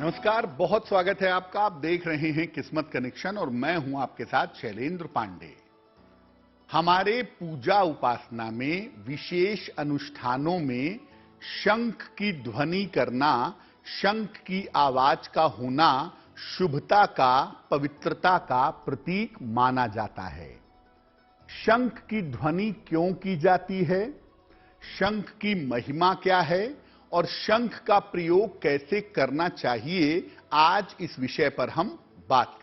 नमस्कार, बहुत स्वागत है आपका। आप देख रहे हैं किस्मत कनेक्शन और मैं हूं आपके साथ शैलेंद्र पांडे। हमारे पूजा उपासना में विशेष अनुष्ठानों में शंख की ध्वनि करना, शंख की आवाज का होना शुभता का, पवित्रता का प्रतीक माना जाता है। शंख की ध्वनि क्यों की जाती है, शंख की महिमा क्या है और शंख का प्रयोग कैसे करना चाहिए, आज इस विषय पर हम बात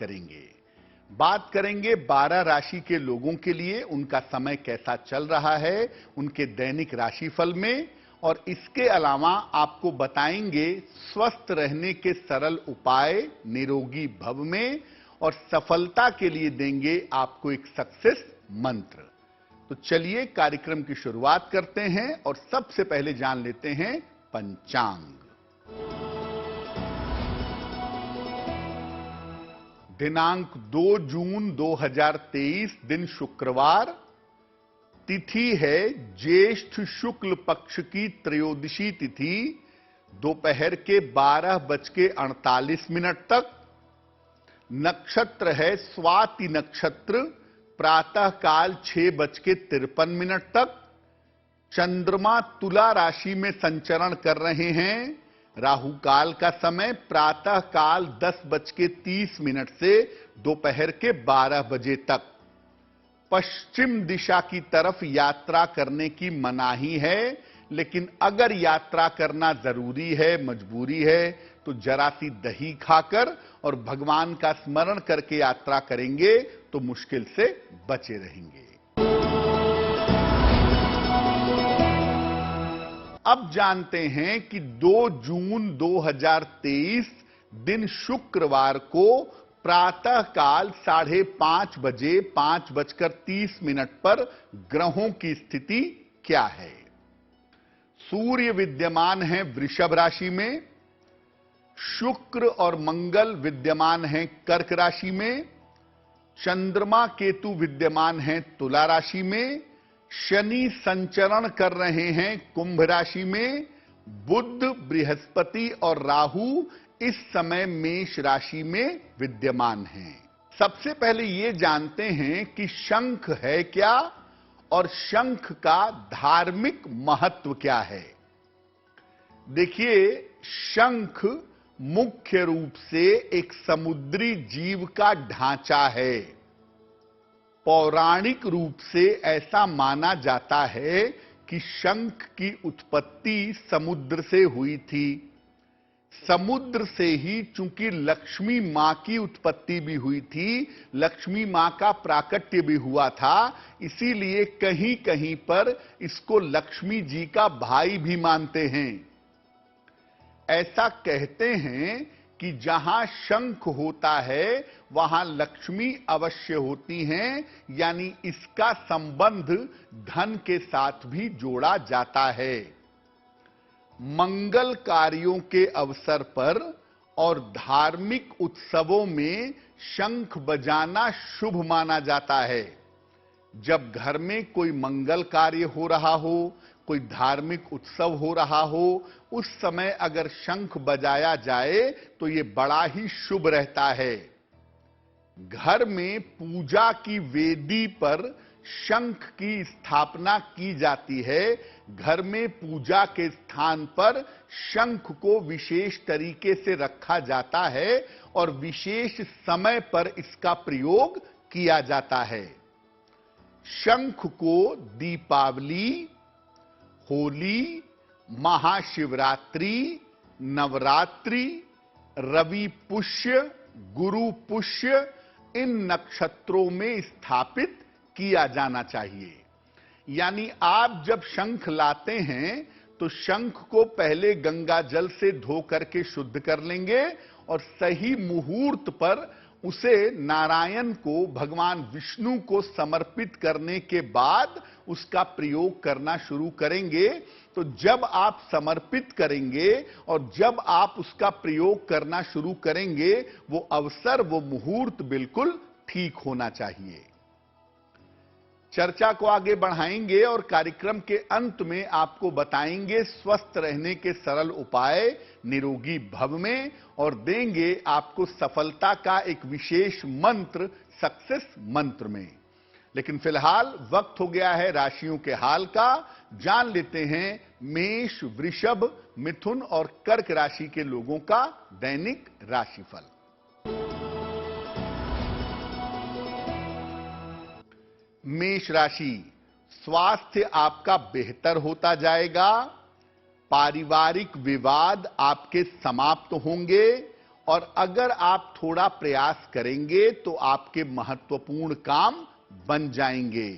करेंगे 12 राशि के लोगों के लिए उनका समय कैसा चल रहा है उनके दैनिक राशिफल में, और इसके अलावा आपको बताएंगे स्वस्थ रहने के सरल उपाय निरोगी भव में, और सफलता के लिए देंगे आपको एक सक्सेस मंत्र। तो चलिए कार्यक्रम की शुरुआत करते हैं और सबसे पहले जान लेते हैं पंचांग। दिनांक 2 जून 2023, दिन शुक्रवार, तिथि है ज्येष्ठ शुक्ल पक्ष की त्रयोदशी तिथि, दोपहर के 12:48 तक। नक्षत्र है स्वाति नक्षत्र, प्रातः काल 6:53 तक। चंद्रमा तुला राशि में संचरण कर रहे हैं। राहु काल का समय प्रातः काल 10:30 से दोपहर के 12 बजे तक। पश्चिम दिशा की तरफ यात्रा करने की मनाही है, लेकिन अगर यात्रा करना जरूरी है, मजबूरी है, तो जरा सी दही खाकर और भगवान का स्मरण करके यात्रा करेंगे तो मुश्किल से बचे रहेंगे। अब जानते हैं कि 2 जून 2023, दिन शुक्रवार को प्रातः काल 5:30 बजे 5:30 पर ग्रहों की स्थिति क्या है। सूर्य विद्यमान है वृषभ राशि में, शुक्र और मंगल विद्यमान हैं कर्क राशि में, चंद्रमा केतु विद्यमान हैं तुला राशि में, शनि संचरण कर रहे हैं कुंभ राशि में, बुध, बृहस्पति और राहु इस समय मेष राशि में विद्यमान हैं। सबसे पहले यह जानते हैं कि शंख है क्या और शंख का धार्मिक महत्व क्या है। देखिए, शंख मुख्य रूप से एक समुद्री जीव का ढांचा है। पौराणिक रूप से ऐसा माना जाता है कि शंख की उत्पत्ति समुद्र से हुई थी। समुद्र से ही चूंकि लक्ष्मी मां की उत्पत्ति भी हुई थी, लक्ष्मी मां का प्राकट्य भी हुआ था, इसीलिए कहीं कहीं पर इसको लक्ष्मी जी का भाई भी मानते हैं। ऐसा कहते हैं कि जहां शंख होता है वहां लक्ष्मी अवश्य होती हैं, यानी इसका संबंध धन के साथ भी जोड़ा जाता है। मंगल कार्यों के अवसर पर और धार्मिक उत्सवों में शंख बजाना शुभ माना जाता है। जब घर में कोई मंगल कार्य हो रहा हो, कोई धार्मिक उत्सव हो रहा हो, उस समय अगर शंख बजाया जाए तो यह बड़ा ही शुभ रहता है। घर में पूजा की वेदी पर शंख की स्थापना की जाती है। घर में पूजा के स्थान पर शंख को विशेष तरीके से रखा जाता है और विशेष समय पर इसका प्रयोग किया जाता है। शंख को दीपावली, होली, महाशिवरात्रि, नवरात्रि, रवि पुष्य, गुरु पुष्य, इन नक्षत्रों में स्थापित किया जाना चाहिए। यानी आप जब शंख लाते हैं तो शंख को पहले गंगा जल से धो करके शुद्ध कर लेंगे और सही मुहूर्त पर उसे नारायण को, भगवान विष्णु को समर्पित करने के बाद उसका प्रयोग करना शुरू करेंगे। तो जब आप समर्पित करेंगे और जब आप उसका प्रयोग करना शुरू करेंगे, वो अवसर, वो मुहूर्त बिल्कुल ठीक होना चाहिए। चर्चा को आगे बढ़ाएंगे और कार्यक्रम के अंत में आपको बताएंगे स्वस्थ रहने के सरल उपाय निरोगी भव में, और देंगे आपको सफलता का एक विशेष मंत्र सक्सेस मंत्र में। लेकिन फिलहाल वक्त हो गया है राशियों के हाल का। जान लेते हैं मेष, वृषभ, मिथुन और कर्क राशि के लोगों का दैनिक राशिफल। मेष राशि, स्वास्थ्य आपका बेहतर होता जाएगा। पारिवारिक विवाद आपके समाप्त होंगे और अगर आप थोड़ा प्रयास करेंगे तो आपके महत्वपूर्ण काम बन जाएंगे।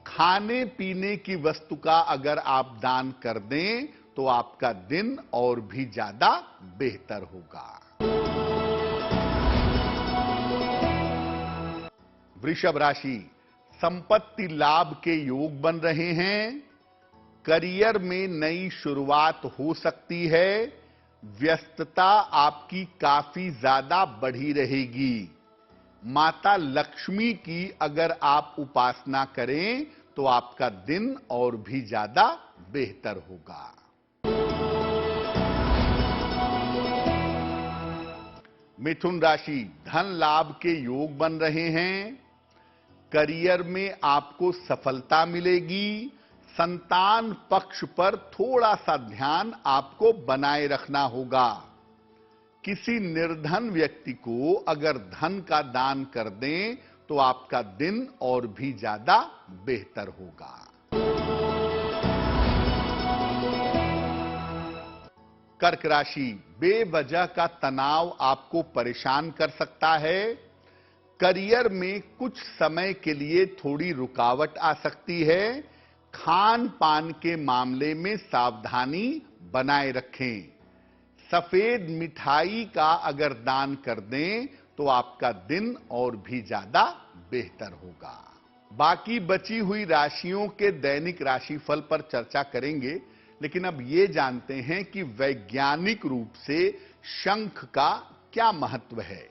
खाने पीने की वस्तु का अगर आप दान कर दें तो आपका दिन और भी ज्यादा बेहतर होगा। वृषभ राशि, संपत्ति लाभ के योग बन रहे हैं। करियर में नई शुरुआत हो सकती है। व्यस्तता आपकी काफी ज्यादा बढ़ी रहेगी। माता लक्ष्मी की अगर आप उपासना करें तो आपका दिन और भी ज्यादा बेहतर होगा। मिथुन राशि, धन लाभ के योग बन रहे हैं। करियर में आपको सफलता मिलेगी। संतान पक्ष पर थोड़ा सा ध्यान आपको बनाए रखना होगा। किसी निर्धन व्यक्ति को अगर धन का दान कर दें तो आपका दिन और भी ज्यादा बेहतर होगा। कर्क राशि, बेवजह का तनाव आपको परेशान कर सकता है। करियर में कुछ समय के लिए थोड़ी रुकावट आ सकती है। खान पान के मामले में सावधानी बनाए रखें। सफेद मिठाई का अगर दान कर दें तो आपका दिन और भी ज्यादा बेहतर होगा। बाकी बची हुई राशियों के दैनिक राशिफल पर चर्चा करेंगे, लेकिन अब ये जानते हैं कि वैज्ञानिक रूप से शंख का क्या महत्व है।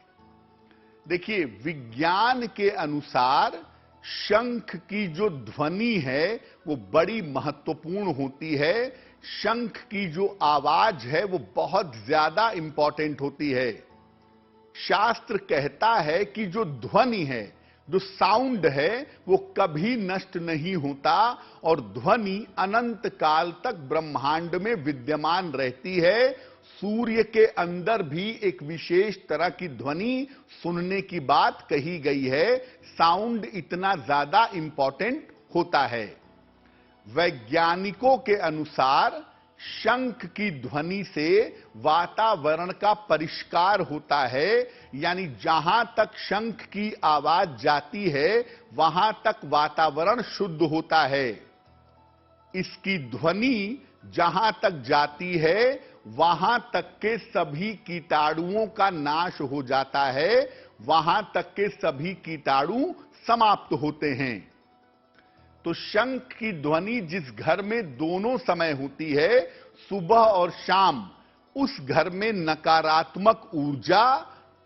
देखिए, विज्ञान के अनुसार शंख की जो ध्वनि है वो बड़ी महत्वपूर्ण होती है। शंख की जो आवाज है वो बहुत ज्यादा इंपॉर्टेंट होती है। शास्त्र कहता है कि जो ध्वनि है, जो साउंड है, वो कभी नष्ट नहीं होता और ध्वनि अनंत काल तक ब्रह्मांड में विद्यमान रहती है। सूर्य के अंदर भी एक विशेष तरह की ध्वनि सुनने की बात कही गई है। साउंड इतना ज्यादा इंपॉर्टेंट होता है। वैज्ञानिकों के अनुसार शंख की ध्वनि से वातावरण का परिष्कार होता है, यानी जहां तक शंख की आवाज जाती है वहां तक वातावरण शुद्ध होता है। इसकी ध्वनि जहां तक जाती है वहां तक के सभी कीटाणुओं का नाश हो जाता है, वहां तक के सभी कीटाणु समाप्त होते हैं। तो शंख की ध्वनि जिस घर में दोनों समय होती है, सुबह और शाम, उस घर में नकारात्मक ऊर्जा,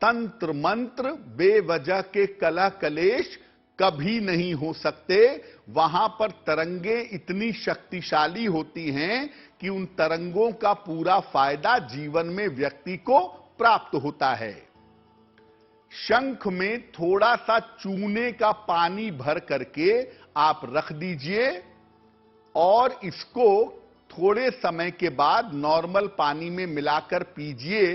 तंत्र मंत्र, बेवजह के कलह कलेश कभी नहीं हो सकते। वहां पर तरंगे इतनी शक्तिशाली होती हैं कि उन तरंगों का पूरा फायदा जीवन में व्यक्ति को प्राप्त होता है। शंख में थोड़ा सा चूने का पानी भर करके आप रख दीजिए और इसको थोड़े समय के बाद नॉर्मल पानी में मिलाकर पीजिए।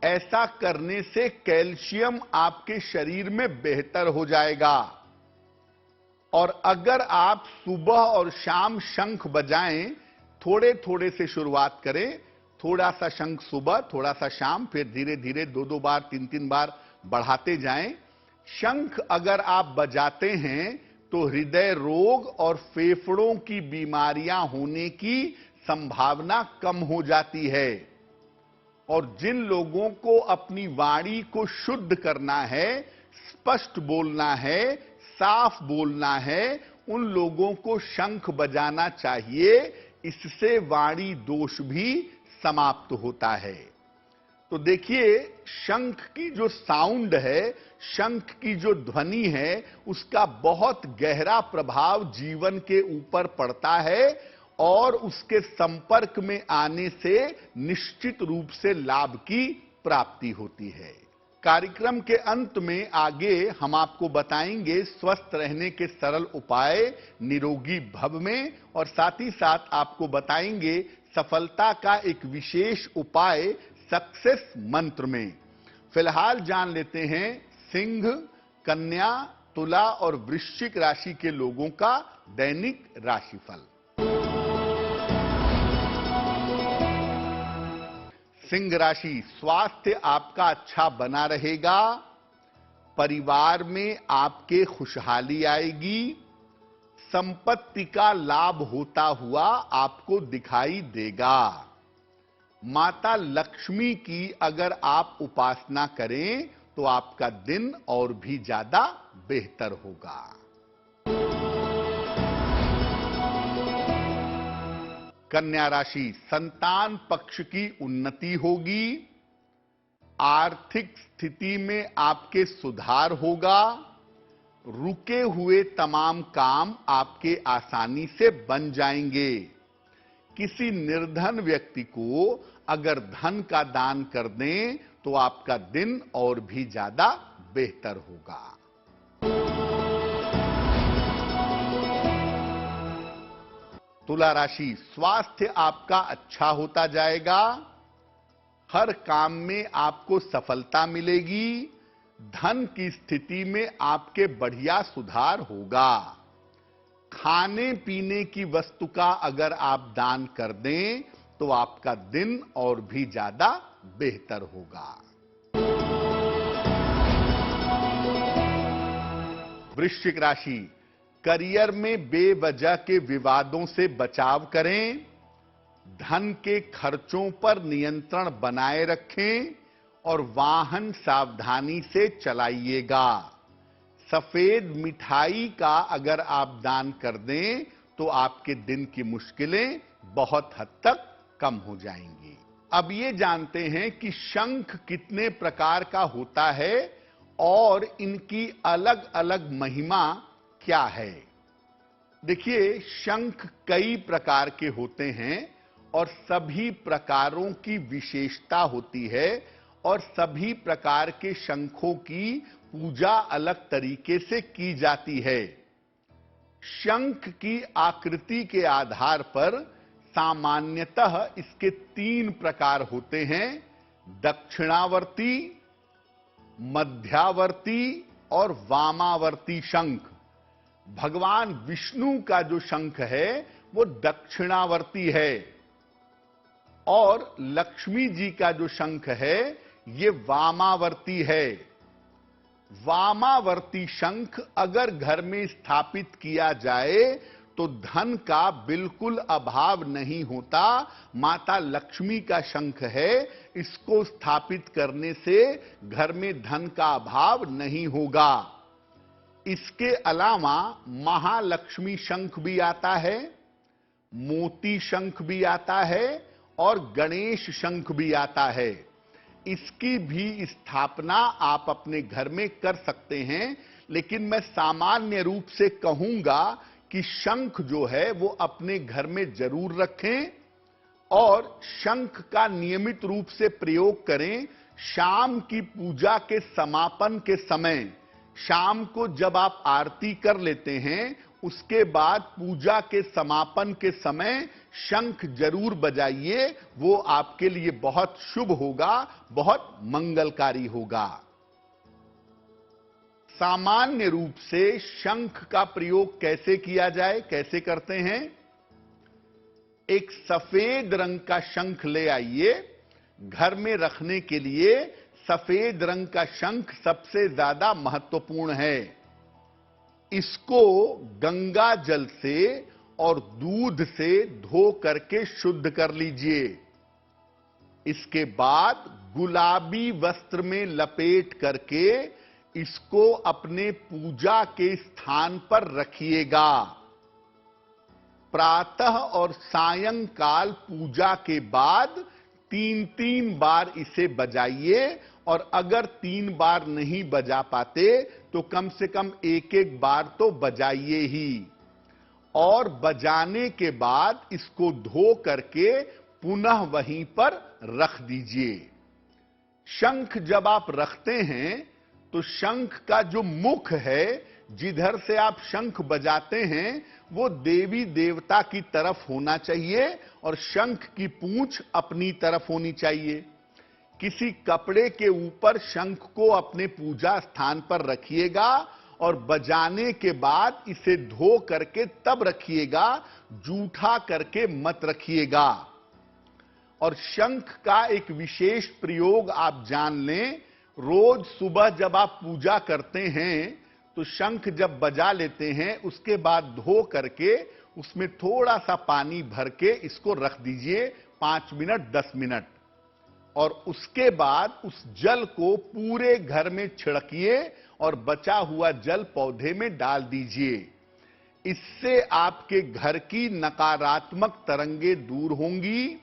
ऐसा करने से कैल्शियम आपके शरीर में बेहतर हो जाएगा। और अगर आप सुबह और शाम शंख बजाएं, थोड़े थोड़े से शुरुआत करें, थोड़ा सा शंख सुबह, थोड़ा सा शाम, फिर धीरे धीरे 2-2 बार 3-3 बार बढ़ाते जाएं। शंख अगर आप बजाते हैं तो हृदय रोग और फेफड़ों की बीमारियां होने की संभावना कम हो जाती है। और जिन लोगों को अपनी वाणी को शुद्ध करना है, स्पष्ट बोलना है, साफ बोलना है, उन लोगों को शंख बजाना चाहिए। इससे वाणी दोष भी समाप्त होता है। तो देखिए, शंख की जो साउंड है, शंख की जो ध्वनि है, उसका बहुत गहरा प्रभाव जीवन के ऊपर पड़ता है और उसके संपर्क में आने से निश्चित रूप से लाभ की प्राप्ति होती है। कार्यक्रम के अंत में आगे हम आपको बताएंगे स्वस्थ रहने के सरल उपाय निरोगी भव में, और साथ ही साथ आपको बताएंगे सफलता का एक विशेष उपाय सक्सेस मंत्र में। फिलहाल जान लेते हैं सिंह, कन्या, तुला और वृश्चिक राशि के लोगों का दैनिक राशिफल। सिंह राशि, स्वास्थ्य आपका अच्छा बना रहेगा। परिवार में आपके खुशहाली आएगी। संपत्ति का लाभ होता हुआ आपको दिखाई देगा। माता लक्ष्मी की अगर आप उपासना करें तो आपका दिन और भी ज्यादा बेहतर होगा। कन्या राशि, संतान पक्ष की उन्नति होगी। आर्थिक स्थिति में आपके सुधार होगा। रुके हुए तमाम काम आपके आसानी से बन जाएंगे। किसी निर्धन व्यक्ति को अगर धन का दान कर दें तो आपका दिन और भी ज्यादा बेहतर होगा। तुला राशि, स्वास्थ्य आपका अच्छा होता जाएगा। हर काम में आपको सफलता मिलेगी। धन की स्थिति में आपके बढ़िया सुधार होगा। खाने पीने की वस्तु का अगर आप दान कर दें तो आपका दिन और भी ज्यादा बेहतर होगा। वृश्चिक राशि, करियर में बेवजह के विवादों से बचाव करें। धन के खर्चों पर नियंत्रण बनाए रखें और वाहन सावधानी से चलाइएगा। सफेद मिठाई का अगर आप दान कर दें तो आपके दिन की मुश्किलें बहुत हद तक कम हो जाएंगी। अब ये जानते हैं कि शंख कितने प्रकार का होता है और इनकी अलग अलग महिमा क्या है। देखिए, शंख कई प्रकार के होते हैं और सभी प्रकारों की विशेषता होती है और सभी प्रकार के शंखों की पूजा अलग तरीके से की जाती है। शंख की आकृति के आधार पर सामान्यतः इसके 3 प्रकार होते हैं: दक्षिणावर्ती, मध्यावर्ती और वामावर्ती शंख। भगवान विष्णु का जो शंख है वो दक्षिणावर्ती है और लक्ष्मी जी का जो शंख है ये वामावर्ती है। वामावर्ती शंख अगर घर में स्थापित किया जाए तो धन का बिल्कुल अभाव नहीं होता। माता लक्ष्मी का शंख है, इसको स्थापित करने से घर में धन का अभाव नहीं होगा। इसके अलावा महालक्ष्मी शंख भी आता है, मोती शंख भी आता है और गणेश शंख भी आता है। इसकी भी स्थापना आप अपने घर में कर सकते हैं, लेकिन मैं सामान्य रूप से कहूंगा कि शंख जो है वो अपने घर में जरूर रखें और शंख का नियमित रूप से प्रयोग करें। शाम की पूजा के समापन के समय, शाम को जब आप आरती कर लेते हैं उसके बाद पूजा के समापन के समय शंख जरूर बजाइए। वो आपके लिए बहुत शुभ होगा, बहुत मंगलकारी होगा। सामान्य रूप से शंख का प्रयोग कैसे किया जाए, कैसे करते हैं? एक सफेद रंग का शंख ले आइए। घर में रखने के लिए सफेद रंग का शंख सबसे ज्यादा महत्वपूर्ण है। इसको गंगा जल से और दूध से धो करके शुद्ध कर लीजिए। इसके बाद गुलाबी वस्त्र में लपेट करके इसको अपने पूजा के स्थान पर रखिएगा। प्रातः और सायंकाल पूजा के बाद तीन तीन बार इसे बजाइए, और अगर 3 बार नहीं बजा पाते तो कम से कम एक एक बार तो बजाइए ही। और बजाने के बाद इसको धो करके पुनः वहीं पर रख दीजिए। शंख जब आप रखते हैं तो शंख का जो मुख है, जिधर से आप शंख बजाते हैं, वो देवी देवता की तरफ होना चाहिए और शंख की पूंछ अपनी तरफ होनी चाहिए। किसी कपड़े के ऊपर शंख को अपने पूजा स्थान पर रखिएगा और बजाने के बाद इसे धो करके तब रखिएगा, जूठा करके मत रखिएगा। और शंख का एक विशेष प्रयोग आप जान लें, रोज सुबह जब आप पूजा करते हैं तो शंख जब बजा लेते हैं, उसके बाद धो करके उसमें थोड़ा सा पानी भर के इसको रख दीजिए 5 मिनट 10 मिनट, और उसके बाद उस जल को पूरे घर में छिड़किए और बचा हुआ जल पौधे में डाल दीजिए। इससे आपके घर की नकारात्मक तरंगें दूर होंगी,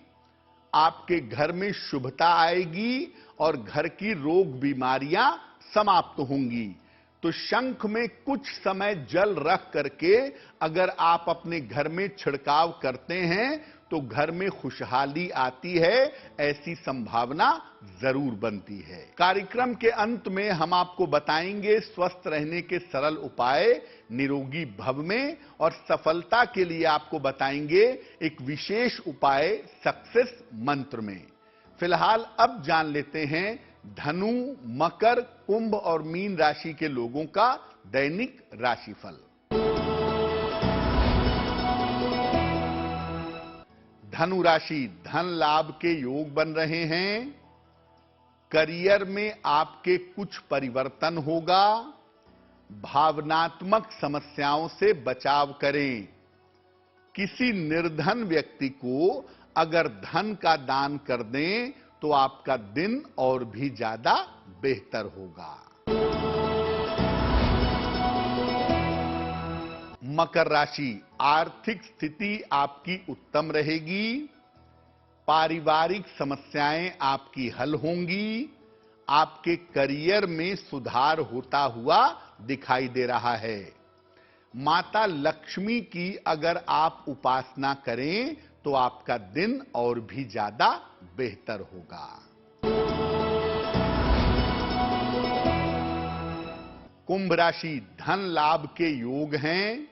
आपके घर में शुभता आएगी और घर की रोग बीमारियां समाप्त होंगी। तो शंख में कुछ समय जल रख करके अगर आप अपने घर में छिड़काव करते हैं तो घर में खुशहाली आती है, ऐसी संभावना जरूर बनती है। कार्यक्रम के अंत में हम आपको बताएंगे स्वस्थ रहने के सरल उपाय निरोगी भव में, और सफलता के लिए आपको बताएंगे एक विशेष उपाय सक्सेस मंत्र में। फिलहाल अब जान लेते हैं धनु, मकर, कुंभ और मीन राशि के लोगों का दैनिक राशिफल। धनु राशि, धन लाभ के योग बन रहे हैं। करियर में आपके कुछ परिवर्तन होगा। भावनात्मक समस्याओं से बचाव करें। किसी निर्धन व्यक्ति को अगर धन का दान कर दें तो आपका दिन और भी ज्यादा बेहतर होगा। मकर राशि, आर्थिक स्थिति आपकी उत्तम रहेगी। पारिवारिक समस्याएं आपकी हल होंगी। आपके करियर में सुधार होता हुआ दिखाई दे रहा है। माता लक्ष्मी की अगर आप उपासना करें तो आपका दिन और भी ज्यादा बेहतर होगा। कुंभ राशि, धन लाभ के योग हैं।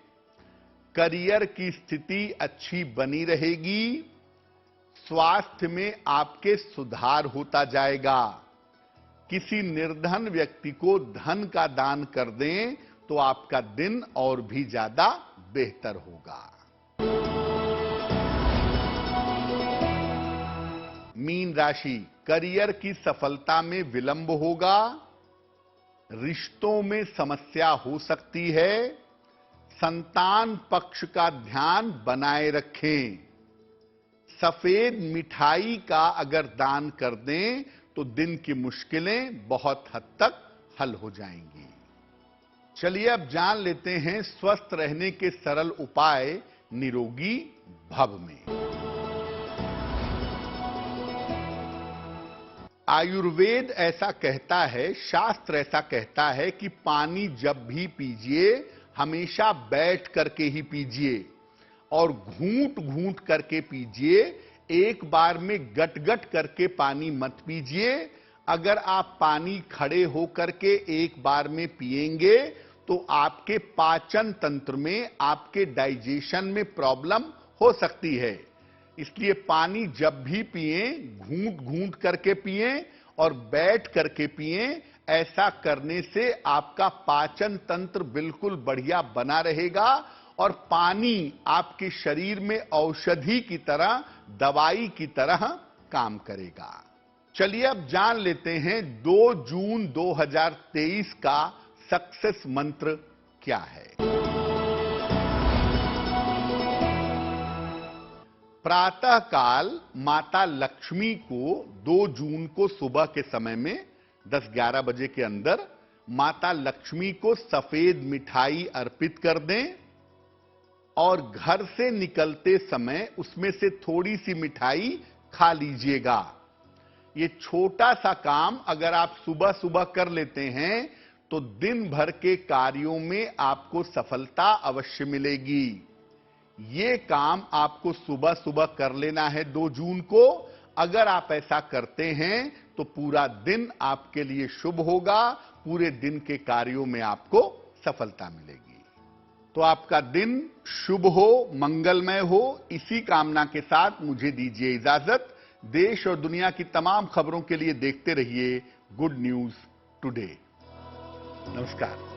करियर की स्थिति अच्छी बनी रहेगी। स्वास्थ्य में आपके सुधार होता जाएगा। किसी निर्धन व्यक्ति को धन का दान कर दें तो आपका दिन और भी ज्यादा बेहतर होगा। मीन राशि, करियर की सफलता में विलंब होगा। रिश्तों में समस्या हो सकती है। संतान पक्ष का ध्यान बनाए रखें। सफेद मिठाई का अगर दान कर दें तो दिन की मुश्किलें बहुत हद तक हल हो जाएंगी। चलिए अब जान लेते हैं स्वस्थ रहने के सरल उपाय निरोगी भव में। आयुर्वेद ऐसा कहता है, शास्त्र ऐसा कहता है कि पानी जब भी पीजिए हमेशा बैठ करके ही पीजिए और घूंट घूंट करके पीजिए। एक बार में गट गट करके पानी मत पीजिए। अगर आप पानी खड़े होकर के एक बार में पिएंगे तो आपके पाचन तंत्र में, आपके डाइजेशन में प्रॉब्लम हो सकती है। इसलिए पानी जब भी पिएं घूंट घूंट करके पिएं और बैठ करके पिएं। ऐसा करने से आपका पाचन तंत्र बिल्कुल बढ़िया बना रहेगा और पानी आपके शरीर में औषधि की तरह, दवाई की तरह काम करेगा। चलिए अब जान लेते हैं 2 जून 2023 का सक्सेस मंत्र क्या है। प्रातः काल माता लक्ष्मी को 2 जून को सुबह के समय में 10-11 बजे के अंदर माता लक्ष्मी को सफेद मिठाई अर्पित कर दें और घर से निकलते समय उसमें से थोड़ी सी मिठाई खा लीजिएगा। ये छोटा सा काम अगर आप सुबह सुबह कर लेते हैं तो दिन भर के कार्यों में आपको सफलता अवश्य मिलेगी। ये काम आपको सुबह सुबह कर लेना है 2 जून को। अगर आप ऐसा करते हैं तो पूरा दिन आपके लिए शुभ होगा, पूरे दिन के कार्यों में आपको सफलता मिलेगी। तो आपका दिन शुभ हो, मंगलमय हो, इसी कामना के साथ मुझे दीजिए इजाजत। देश और दुनिया की तमाम खबरों के लिए देखते रहिए गुड न्यूज टुडे। नमस्कार।